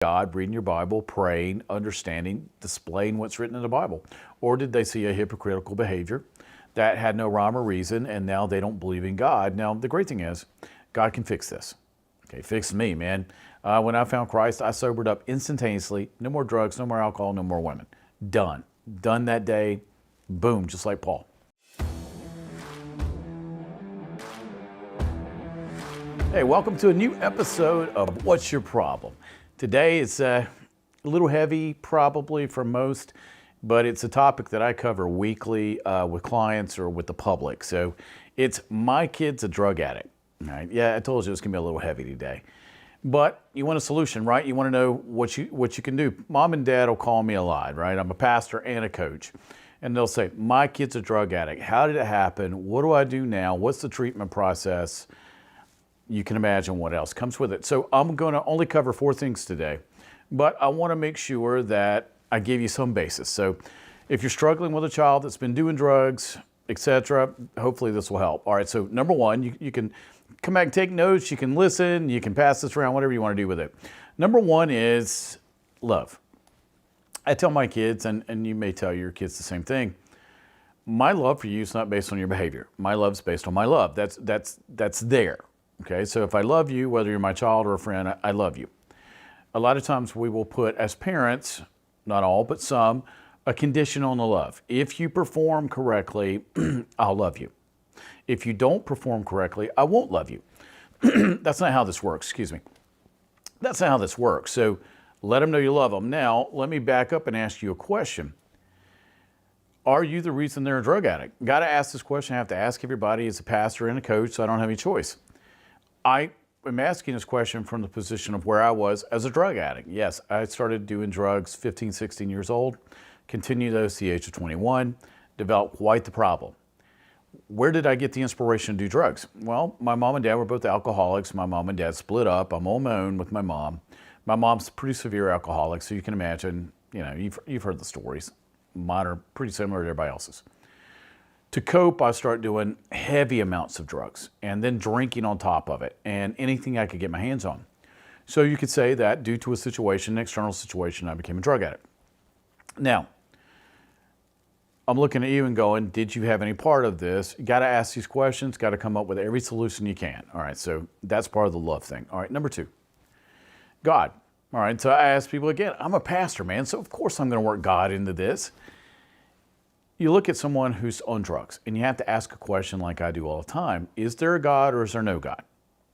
God, reading your Bible, praying, understanding, displaying what's written in the Bible? Or did they see a hypocritical behavior that had no rhyme or reason, and now they don't believe in God? Now, the great thing is, God can fix this. Okay, fixed me, man. When I found Christ, I sobered up instantaneously. No more drugs, no more alcohol, no more women. Done. Done that day. Boom, just like Paul. Hey, welcome to a new episode of What's Your Problem? Today it's a little heavy probably for most, but it's a topic that I cover weekly with clients or with the public. So it's my kid's a drug addict. Right? Yeah, I told you it's gonna be a little heavy today. But you want a solution, right? You want to know what you can do. Mom and dad will call me a lot, right? I'm a pastor and a coach. And they'll say, my kid's a drug addict. How did it happen? What do I do now? What's the treatment process? You can imagine what else comes with it. So I'm going to only cover 4 things today, but I want to make sure that I give you some basis. So if you're struggling with a child that's been doing drugs, etc., hopefully this will help. All right, so number 1, you can come back and take notes, you can listen, you can pass this around, whatever you want to do with it. Number 1 is love. I tell my kids, and you may tell your kids the same thing, my love for you is not based on your behavior. My love's based on my love. That's there. Okay, so if I love you, whether you're my child or a friend, I love you. A lot of times we will put, as parents, not all, but some, a condition on the love. If you perform correctly, I'll love you. If you don't perform correctly, I won't love you. That's not how this works, excuse me. That's not how this works. So let them know you love them. Now, let me back up and ask you a question. Are you the reason they're a drug addict? Got to ask this question. I have to ask everybody as a pastor and a coach, so I don't have any choice. I am asking this question from the position of where I was as a drug addict. Yes, I started doing drugs 15, 16 years old, continued those to the age of 21, developed quite the problem. Where did I get the inspiration to do drugs? Well, my mom and dad were both alcoholics. My mom and dad split up. I'm on my own with my mom. My mom's a pretty severe alcoholic, so you can imagine, you've heard the stories. Mine are pretty similar to everybody else's. To cope, I started doing heavy amounts of drugs and then drinking on top of it and anything I could get my hands on. So you could say that due to a situation, an external situation, I became a drug addict. Now, I'm looking at you and going, did you have any part of this? You got to ask these questions, got to come up with every solution you can. All right, so that's part of the love thing. All right, number 2, God. All right, so I ask people again, I'm a pastor, man, so of course I'm going to work God into this. You look at someone who's on drugs and you have to ask a question like I do all the time. Is there a God or is there no God?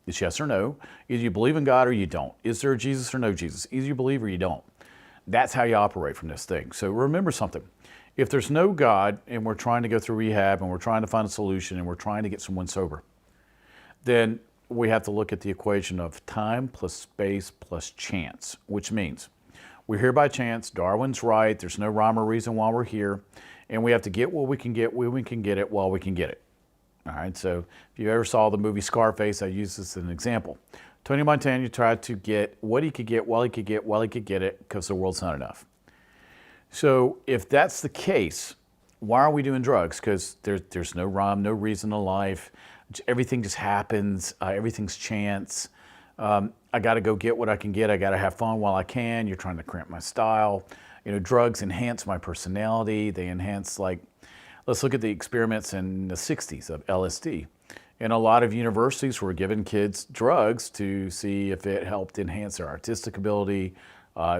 It's yes or no. Either you believe in God or you don't. Is there a Jesus or no Jesus? Either you believe or you don't. That's how you operate from this thing. So remember something. If there's no God and we're trying to go through rehab and we're trying to find a solution and we're trying to get someone sober, then we have to look at the equation of time plus space plus chance, which means we're here by chance. Darwin's right. There's no rhyme or reason why we're here. And we have to get what we can get when we can get it while we can get it. All right, so if you ever saw the movie Scarface, I use this as an example. Tony Montana tried to get what he could get while he could get it because the world's not enough. So if that's the case, why are we doing drugs? Because there's no rhyme, no reason to life. Everything just happens. Everything's chance. I got to go get what I can get. I got to have fun while I can. You're trying to cramp my style. Drugs enhance my personality. They enhance, let's look at the experiments in the 60s of LSD. And a lot of universities were giving kids drugs to see if it helped enhance their artistic ability.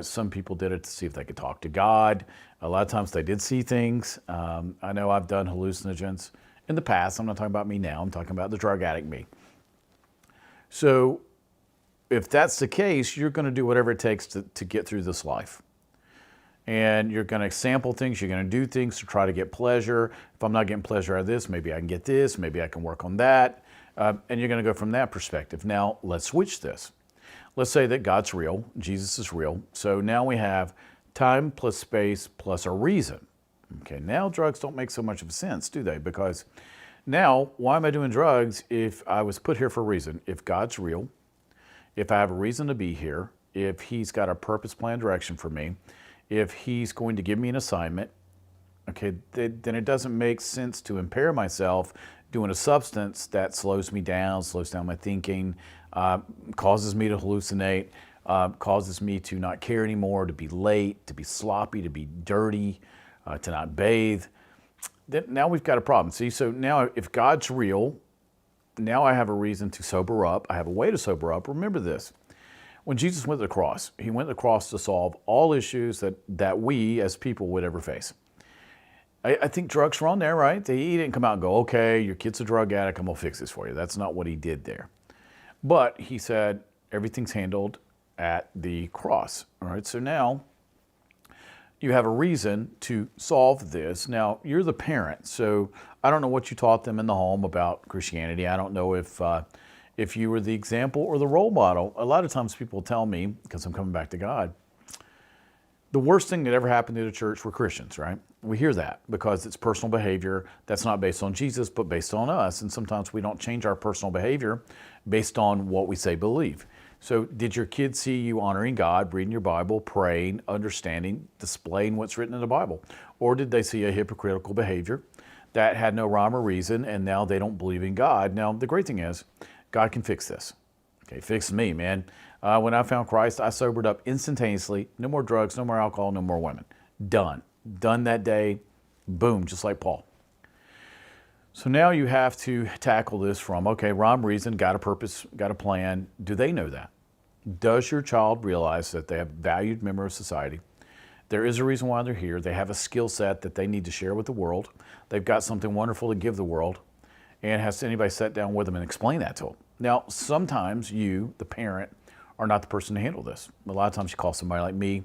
Some people did it to see if they could talk to God. A lot of times they did see things. I know I've done hallucinogens in the past. I'm not talking about me now. I'm talking about the drug addict me. So if that's the case, you're going to do whatever it takes to get through this life. And you're going to sample things, you're going to do things to try to get pleasure. If I'm not getting pleasure out of this, maybe I can get this, maybe I can work on that. And you're going to go from that perspective. Now, let's switch this. Let's say that God's real, Jesus is real. So now we have time plus space plus a reason. Okay, now drugs don't make so much of a sense, do they? Because now, why am I doing drugs if I was put here for a reason? If God's real, if I have a reason to be here, if He's got a purpose, plan, direction for me, if He's going to give me an assignment, okay, then it doesn't make sense to impair myself doing a substance that slows me down, slows down my thinking, causes me to hallucinate, causes me to not care anymore, to be late, to be sloppy, to be dirty, to not bathe. Then now we've got a problem. See, so now if God's real, now I have a reason to sober up. I have a way to sober up. Remember this. When Jesus went to the cross, he went to the cross to solve all issues that we as people would ever face. I think drugs were on there, right? He didn't come out and go, okay, your kid's a drug addict, I'm going to fix this for you. That's not what he did there. But he said, everything's handled at the cross. All right, so now you have a reason to solve this. Now, you're the parent, so I don't know what you taught them in the home about Christianity. I don't know if you were the example or the role model. A lot of times people tell me, because I'm coming back to God, the worst thing that ever happened to the church were Christians, right? We hear that because it's personal behavior that's not based on Jesus, but based on us. And sometimes we don't change our personal behavior based on what we say believe. So did your kids see you honoring God, reading your Bible, praying, understanding, displaying what's written in the Bible? Or did they see a hypocritical behavior that had no rhyme or reason, and now they don't believe in God? Now, the great thing is, God can fix this. Okay, fix me, man. When I found Christ, I sobered up instantaneously. No more drugs, no more alcohol, no more women. Done. Done that day. Boom, just like Paul. So now you have to tackle this from, okay, rhyme, reason, got a purpose, got a plan. Do they know that? Does your child realize that they have a valued member of society? There is a reason why they're here. They have a skill set that they need to share with the world. They've got something wonderful to give the world. And has anybody sat down with them and explained that to them? Now, sometimes you, the parent, are not the person to handle this. A lot of times you call somebody like me.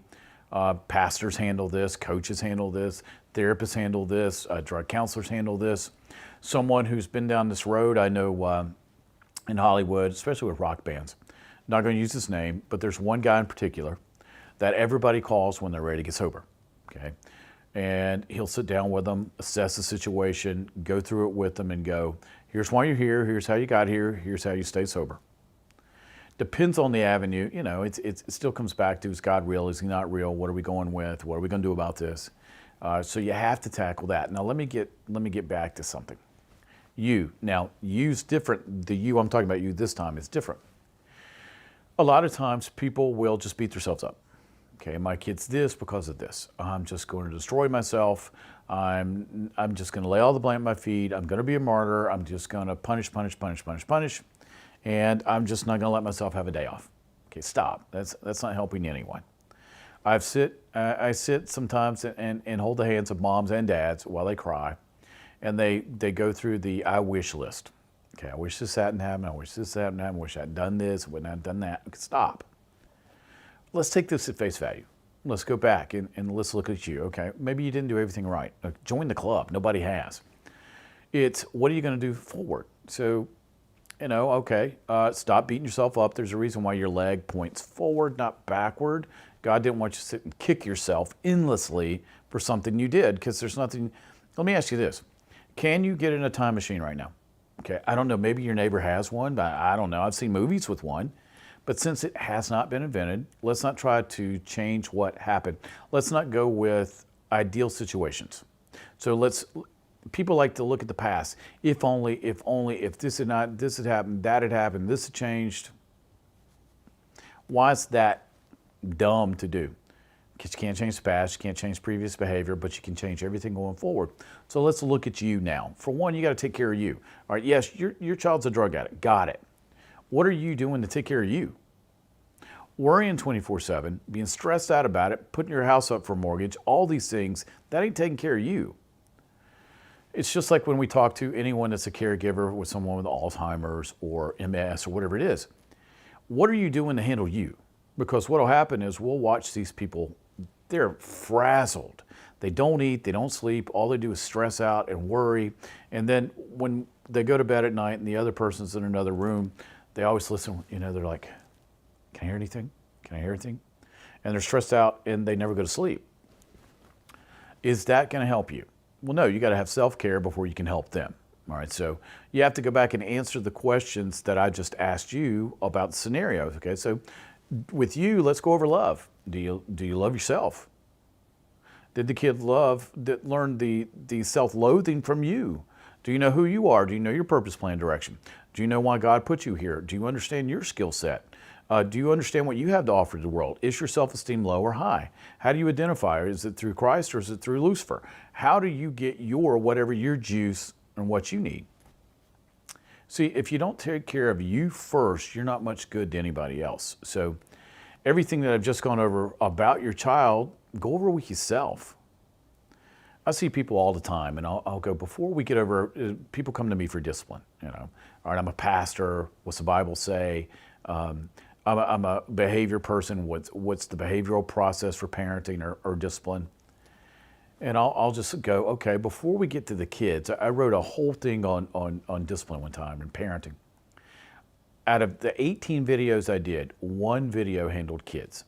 Pastors handle this, coaches handle this, therapists handle this, drug counselors handle this. Someone who's been down this road, I know in Hollywood, especially with rock bands, not going to use his name, but there's one guy in particular that everybody calls when they're ready to get sober, okay? And he'll sit down with them, assess the situation, go through it with them and go, here's why you're here, here's how you got here, here's how you stay sober. Depends on the avenue, you know, it still comes back to, is God real, is he not real, what are we going with, what are we going to do about this? So you have to tackle that. Now let me get back to something. You, now you's different, the you I'm talking about you this time is different. A lot of times people will just beat themselves up. Okay, my kid's this because of this. I'm just going to destroy myself. I'm just going to lay all the blame at my feet. I'm going to be a martyr. I'm just going to punish. And I'm just not going to let myself have a day off. Okay, stop. That's not helping anyone. I sit sometimes and hold the hands of moms and dads while they cry, and they go through the I wish list. Okay, I wish this hadn't happened. I wish this hadn't happened. I wish I'd done this. I wouldn't have done that. Okay, stop. Let's take this at face value. Let's go back and let's look at you. Okay, maybe you didn't do everything right. Join the club. Nobody has. It's what are you going to do forward? So, you know, okay, stop beating yourself up. There's a reason why your leg points forward, not backward. God didn't want you to sit and kick yourself endlessly for something you did, because there's nothing. Let me ask you this. Can you get in a time machine right now? Okay, I don't know. Maybe your neighbor has one, but I don't know. I've seen movies with one. But since it has not been invented, let's not try to change what happened. Let's not go with ideal situations. So people like to look at the past. If only, if this had happened, that had happened, this had changed. Why is that dumb to do? Because you can't change the past, you can't change previous behavior, but you can change everything going forward. So let's look at you now. For one, you got to take care of you. All right, yes, your child's a drug addict. Got it. What are you doing to take care of you? Worrying 24/7, being stressed out about it, putting your house up for a mortgage, all these things, that ain't taking care of you. It's just like when we talk to anyone that's a caregiver with someone with Alzheimer's or MS or whatever it is. What are you doing to handle you? Because what will happen is we'll watch these people, they're frazzled. They don't eat, they don't sleep, all they do is stress out and worry. And then when they go to bed at night and the other person's in another room, they always listen, you know, they're like, can I hear anything? Can I hear anything? And they're stressed out and they never go to sleep. Is that going to help you? Well, no, you got to have self-care before you can help them. All right, so you have to go back and answer the questions that I just asked you about the scenarios. Okay, so with you, let's go over love. Do you love yourself? Did the kid learn the self-loathing from you? Do you know who you are? Do you know your purpose, plan, direction? Do you know why God put you here? Do you understand your skill set? Do you understand what you have to offer to the world? Is your self-esteem low or high? How do you identify? Is it through Christ or is it through Lucifer? How do you get whatever your juice and what you need? See, if you don't take care of you first, you're not much good to anybody else. So everything that I've just gone over about your child, go over with yourself. I see people all the time, and I'll go, before we get over, people come to me for discipline. All right, I'm a pastor. What's the Bible say? I'm a behavior person. What's the behavioral process for parenting or discipline? And I'll just go, okay, before we get to the kids, I wrote a whole thing on discipline one time and parenting. Out of the 18 videos I did, one video handled kids.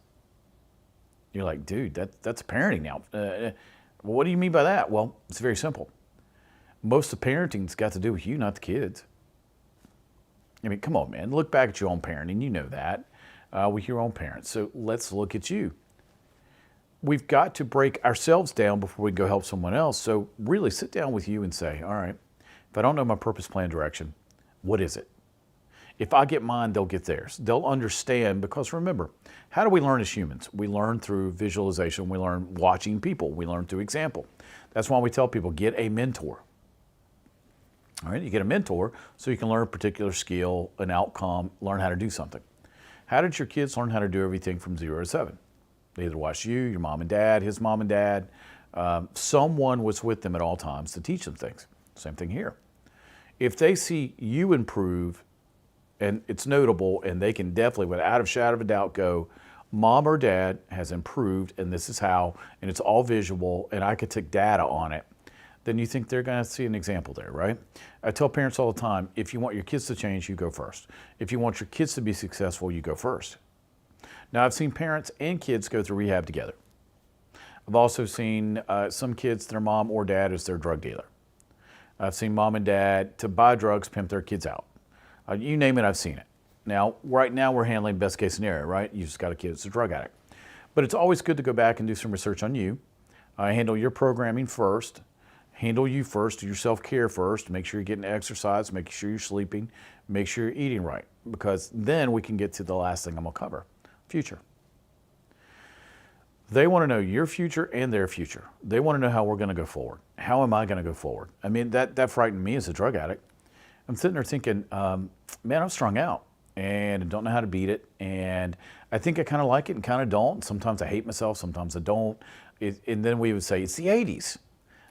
You're like, dude, that's parenting now. What do you mean by that? Well, it's very simple. Most of parenting's got to do with you, not the kids. I mean, come on, man. Look back at your own parenting. You know that with your own parents. So let's look at you. We've got to break ourselves down before we go help someone else. So really sit down with you and say, all right, if I don't know my purpose, plan, direction, what is it? If I get mine, they'll get theirs. They'll understand, because remember, how do we learn as humans? We learn through visualization. We learn watching people. We learn through example. That's why we tell people, get a mentor. All right, you get a mentor so you can learn a particular skill, an outcome, learn how to do something. How did your kids learn how to do everything from 0 to 7? They either watched you, your mom and dad, his mom and dad. Someone was with them at all times to teach them things. Same thing here. If they see you improve, and it's notable, and they can definitely, without a shadow of a doubt, go, mom or dad has improved, and this is how, and it's all visual, and I could take data on it, then you think they're going to see an example there, right? I tell parents all the time, if you want your kids to change, you go first. If you want your kids to be successful, you go first. Now, I've seen parents and kids go through rehab together. I've also seen some kids, their mom or dad is their drug dealer. I've seen mom and dad, to buy drugs, pimp their kids out. You name it, I've seen it. Now, right now we're handling best case scenario, right? You just got a kid that's a drug addict. But it's always good to go back and do some research on you. Handle your programming first. Handle you first, do your self-care first. Make sure you're getting exercise, make sure you're sleeping, make sure you're eating right. Because then we can get to the last thing I'm gonna cover, future. They wanna know your future and their future. They wanna know how we're gonna go forward. How am I gonna go forward? I mean, that frightened me as a drug addict. I'm sitting there thinking, man, I'm strung out and I don't know how to beat it. And I think I kind of like it and kind of don't. Sometimes I hate myself, sometimes I don't. And then we would say, it's the 80s.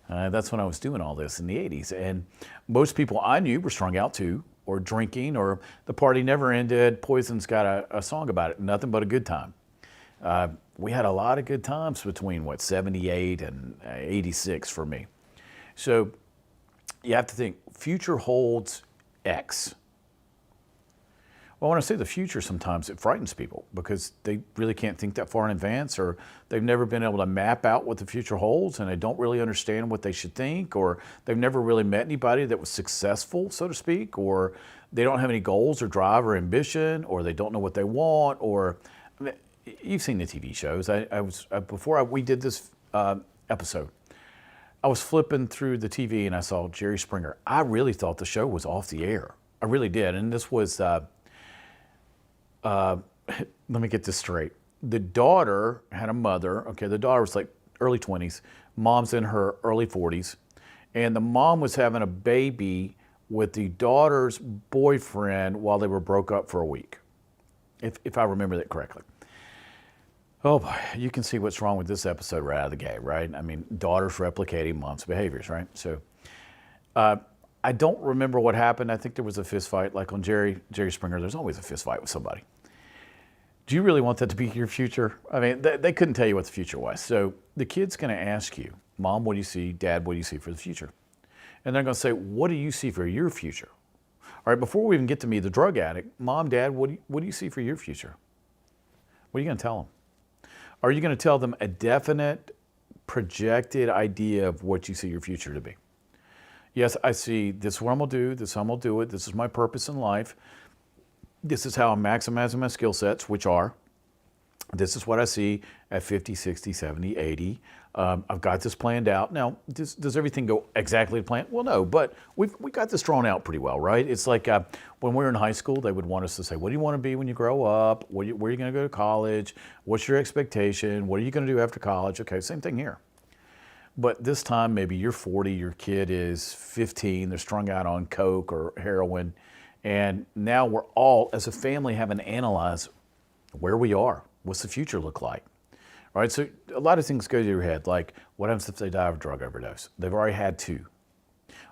That's when I was doing all this, in the 80s. And most people I knew were strung out too, or drinking, or the party never ended. Poison's got a song about it, nothing but a good time. We had a lot of good times between, 78 and 86 for me. So you have to think, future holds X. Well, when I say the future, sometimes it frightens people because they really can't think that far in advance, or they've never been able to map out what the future holds and they don't really understand what they should think, or they've never really met anybody that was successful, so to speak, or they don't have any goals or drive or ambition, or they don't know what they want, or I mean, you've seen the TV shows. Before we did this episode, I was flipping through the TV and I saw Jerry Springer. I really thought the show was off the air. I really did. And this was, let me get this straight. The daughter had a mother. Okay, the daughter was like early 20s. Mom's in her early 40s. And the mom was having a baby with the daughter's boyfriend while they were broke up for a week, if I remember that correctly. Oh boy, you can see what's wrong with this episode right out of the gate, right? I mean, daughters replicating mom's behaviors, right? So I don't remember what happened. I think there was a fist fight, like on Jerry Springer. There's always a fist fight with somebody. Do you really want that to be your future? I mean, they couldn't tell you what the future was. So the kid's going to ask you, Mom, what do you see? Dad, what do you see for the future? And they're going to say, what do you see for your future? All right, before we even get to me, the drug addict, Mom, Dad, what do you see for your future? What are you going to tell them? Are you going to tell them a definite, projected idea of what you see your future to be? Yes, I see this is what I'm going to do, this is how I'm going to do it, this is my purpose in life, this is how I'm maximizing my skill sets, which are This is what I see at 50, 60, 70, 80. I've got this planned out. Now, does everything go exactly to plan? Well, no, but we got this drawn out pretty well, right? It's like when we were in high school, they would want us to say, what do you want to be when you grow up? Where are you going to go to college? What's your expectation? What are you going to do after college? Okay, same thing here. But this time, maybe you're 40, your kid is 15, they're strung out on coke or heroin, and now we're all, as a family, having to analyze where we are. What's the future look like? All right, so a lot of things go to your head, like what happens if they die of a drug overdose? They've already had two.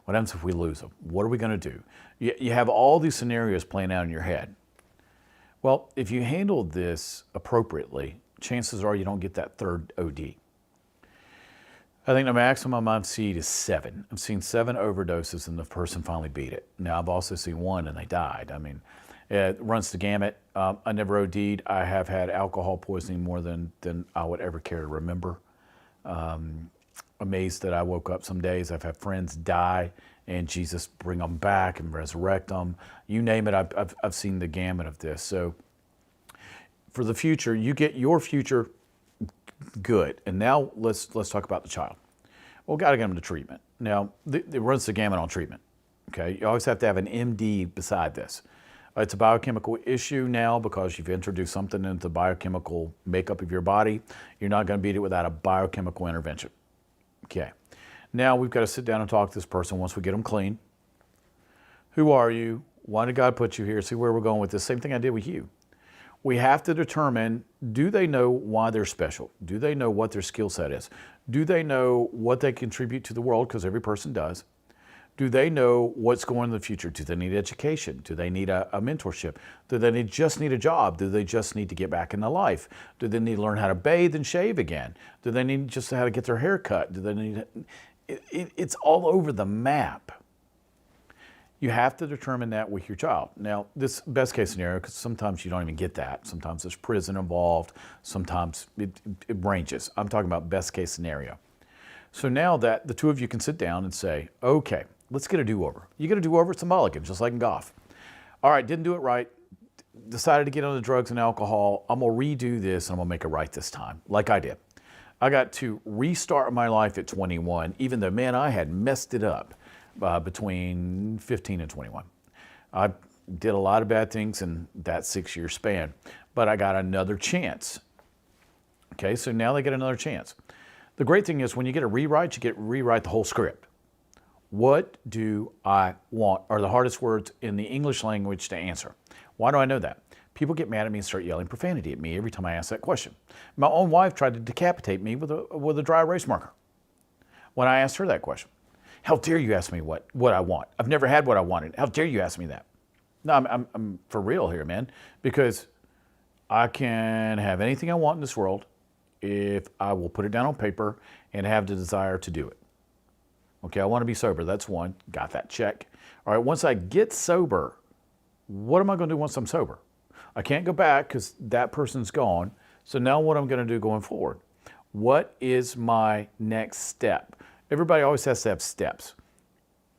What happens if we lose them? What are we going to do? You have all these scenarios playing out in your head. Well, if you handle this appropriately, chances are you don't get that third OD. I think the maximum I've seen is 7. I've seen 7 overdoses and the person finally beat it. Now, I've also seen 1 and they died. I mean, it runs the gamut. I never OD'd. I have had alcohol poisoning more than I would ever care to remember. Amazed that I woke up some days. I've had friends die and Jesus bring them back and resurrect them. You name it, I've seen the gamut of this. So for the future, you get your future good. And now let's talk about the child. Well, got to get them to treatment. Now, it runs the gamut on treatment. Okay, you always have to have an MD beside this. It's a biochemical issue now because you've introduced something into the biochemical makeup of your body. You're not going to beat it without a biochemical intervention. Okay, now we've got to sit down and talk to this person once we get them clean. Who are you? Why did God put you here? See where we're going with this. Same thing I did with you. We have to determine, do they know why they're special? Do they know what their skill set is? Do they know what they contribute to the world? Because every person does. Do they know what's going in the future? Do they need education? Do they need a mentorship? Do they just need a job? Do they just need to get back into life? Do they need to learn how to bathe and shave again? Do they need just how to get their hair cut? Do they need? It's all over the map. You have to determine that with your child. Now, this best case scenario, because sometimes you don't even get that. Sometimes there's prison involved. Sometimes it ranges. I'm talking about best case scenario. So now that the two of you can sit down and say, okay, let's get a do-over. You get a do-over, it's a mulligan, just like in golf. All right, didn't do it right. Decided to get on the drugs and alcohol. I'm going to redo this and I'm going to make it right this time, like I did. I got to restart my life at 21, even though, man, I had messed it up between 15 and 21. I did a lot of bad things in that 6-year span, but I got another chance. Okay, so now they get another chance. The great thing is when you get a rewrite, you get to rewrite the whole script. What do I want are the hardest words in the English language to answer. Why do I know that? People get mad at me and start yelling profanity at me every time I ask that question. My own wife tried to decapitate me with a dry erase marker when I asked her that question. How dare you ask me what I want? I've never had what I wanted. How dare you ask me that? No, I'm for real here, man, because I can have anything I want in this world if I will put it down on paper and have the desire to do it. Okay, I want to be sober. That's one. Got that check. All right, once I get sober, what am I going to do once I'm sober? I can't go back because that person's gone. So now what I'm going to do going forward? What is my next step? Everybody always has to have steps.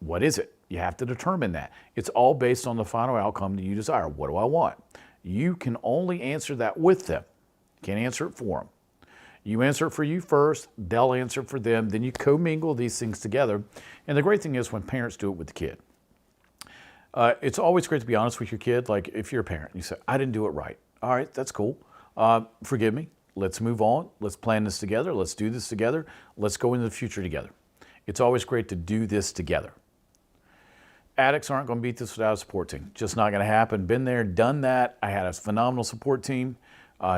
What is it? You have to determine that. It's all based on the final outcome that you desire. What do I want? You can only answer that with them. You can't answer it for them. You answer it for you first, they'll answer it for them, then you commingle these things together. And the great thing is when parents do it with the kid. It's always great to be honest with your kid. Like if you're a parent, you say, I didn't do it right. All right, that's cool. Forgive me. Let's move on. Let's plan this together. Let's do this together. Let's go into the future together. It's always great to do this together. Addicts aren't going to beat this without a support team. Just not going to happen. Been there, done that. I had a phenomenal support team.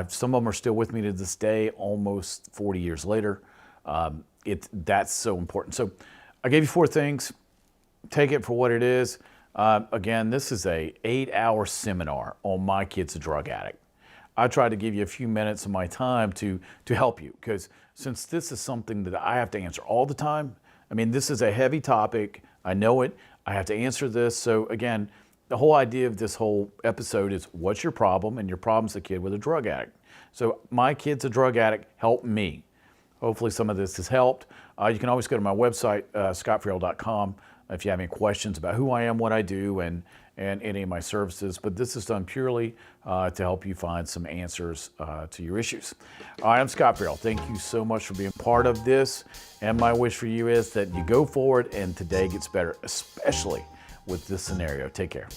Some of them are still with me to this day, almost 40 years later. That's so important. So I gave you 4 things. Take it for what it is. Again, this is a 8-hour seminar on my kid's a drug addict. I tried to give you a few minutes of my time to help you because since this is something that I have to answer all the time, I mean, this is a heavy topic. I know it. I have to answer this. So again, the whole idea of this whole episode is what's your problem? And your problem's a kid with a drug addict. So my kid's a drug addict. Help me. Hopefully some of this has helped. You can always go to my website, scotfriel.com, if you have any questions about who I am, what I do, and and any of my services, but this is done purely to help you find some answers to your issues. All right, I'm Scott Farrell. Thank you so much for being part of this, and my wish for you is that you go forward and today gets better, especially with this scenario. Take care.